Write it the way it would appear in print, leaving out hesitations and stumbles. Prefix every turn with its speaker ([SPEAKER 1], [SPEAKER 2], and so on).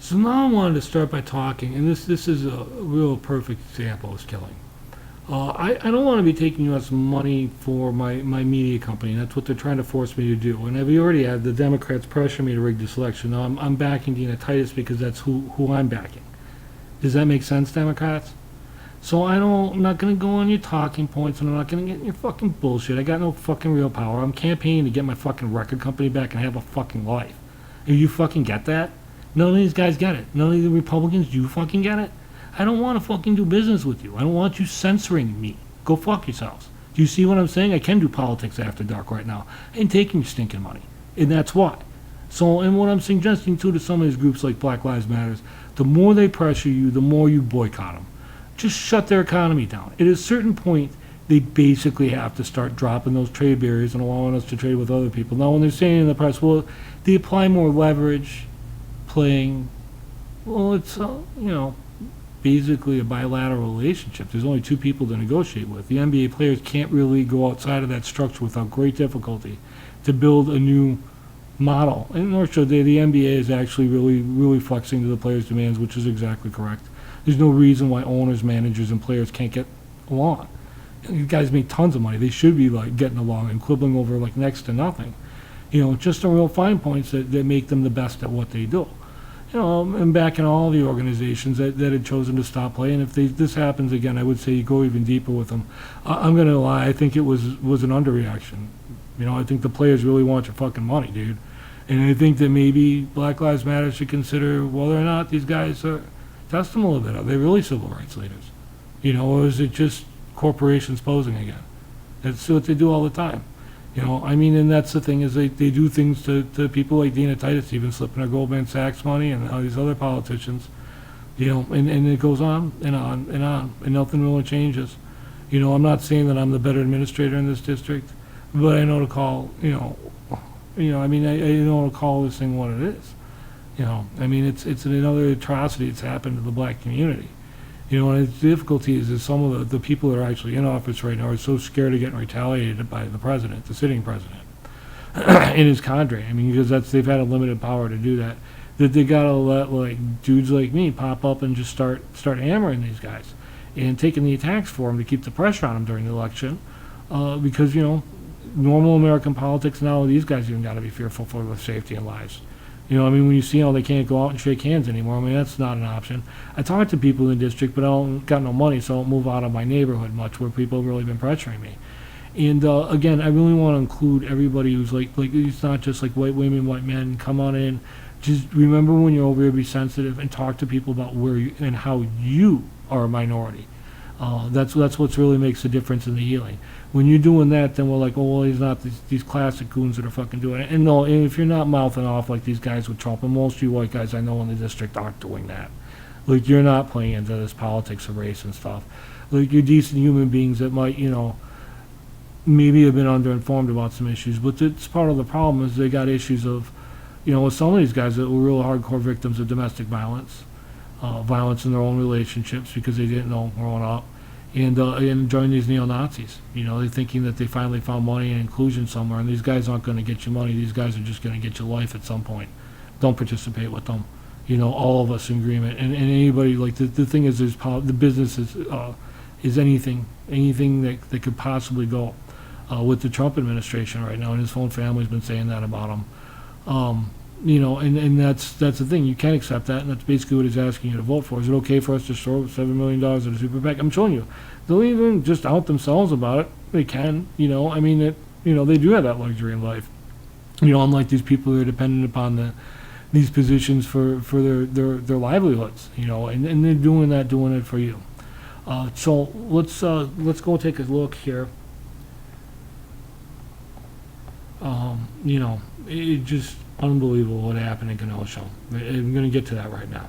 [SPEAKER 1] So now I wanted to start by talking, and this is a real perfect example of killing. I don't want to be taking U.S. money for my media company. That's what they're trying to force me to do. And we already had the Democrats pressure me to rig this election. Now I'm backing Dina Titus because that's who I'm backing. Does that make sense, Democrats? So I'm not going to go on your talking points, and I'm not going to get in your fucking bullshit. I got no fucking real power. I'm campaigning to get my fucking record company back and have a fucking life. Do you fucking get that? None of these guys get it. None of the Republicans, do you fucking get it? I don't want to fucking do business with you. I don't want you censoring me. Go fuck yourselves. Do you see what I'm saying? I can do politics after dark right now. I ain't taking your stinking money. And that's why. So, and what I'm suggesting too to some of these groups like Black Lives Matters, the more they pressure you, the more you boycott them. Just shut their economy down. At a certain point, they basically have to start dropping those trade barriers and allowing us to trade with other people. Now, when they're saying in the press, well, they apply more leverage, playing, well, it's, basically a bilateral relationship. There's only two people to negotiate with. The NBA players can't really go outside of that structure without great difficulty to build a new model. And nor should they. The NBA is actually really flexing to the players' demands, which is exactly correct. There's no reason why owners, managers, and players can't get along. These guys make tons of money. They should be like getting along and quibbling over like next to nothing. Just the real fine points that make them the best at what they do. And back in all the organizations that had chosen to stop playing. If this happens again, I would say you go even deeper with them. I'm going to lie. I think it was an underreaction. I think the players really want your fucking money, dude. And I think that maybe Black Lives Matter should consider whether or not these guys are, test them a little bit. Are they really civil rights leaders? Or is it just corporations posing again? That's what they do all the time. And that's the thing is they do things to people like Dina Titus, even slipping her Goldman Sachs money and all these other politicians, and it goes on and on and on, and nothing really changes. I'm not saying that I'm the better administrator in this district, but I know to call, I know to call this thing what it is. It's another atrocity that's happened to the black community. And the difficulty is some of the people that are actually in office right now are so scared of getting retaliated by the president, the sitting president, in his cadre. Because they've had a limited power to do that. That they gotta let like dudes like me pop up and just start hammering these guys, and taking the attacks for them to keep the pressure on them during the election, because normal American politics now, these guys even got to be fearful for their safety and lives. When you see how they can't go out and shake hands anymore, that's not an option. I talk to people in the district, but I don't got no money, so I don't move out of my neighborhood much where people have really been pressuring me. And again, I really want to include everybody who's like it's not just like white women, white men, come on in. Just remember when you're over here, be sensitive and talk to people about where you and how you are a minority. That's what really makes a difference in the healing. When you're doing that, then we're like, oh, well, he's not these classic goons that are fucking doing it. And no, if you're not mouthing off like these guys with Trump, and most of you white guys I know in the district aren't doing that. Like, you're not playing into this politics of race and stuff. Like, you're decent human beings that might, maybe have been underinformed about some issues. But it's part of the problem is they got issues of, with some of these guys that were real hardcore victims of domestic violence, violence in their own relationships because they didn't know growing up. And join these neo-Nazis. They're thinking that they finally found money and inclusion somewhere, and these guys aren't going to get you money. These guys are just going to get you life at some point. Don't participate with them. All of us in agreement. And anybody, like, the thing is, the business is anything that could possibly go with the Trump administration right now, and his own family's been saying that about him. And that's the thing. You can't accept that, and that's basically what he's asking you to vote for. Is it okay for us to throw $7 million at a super PAC? I'm showing you. They'll even just out themselves about it. They can, they do have that luxury in life. Unlike these people who are dependent upon these positions for their livelihoods, and they're doing it for you. So let's go take a look here. It just unbelievable what happened in Kenosha. I'm going to get to that right now.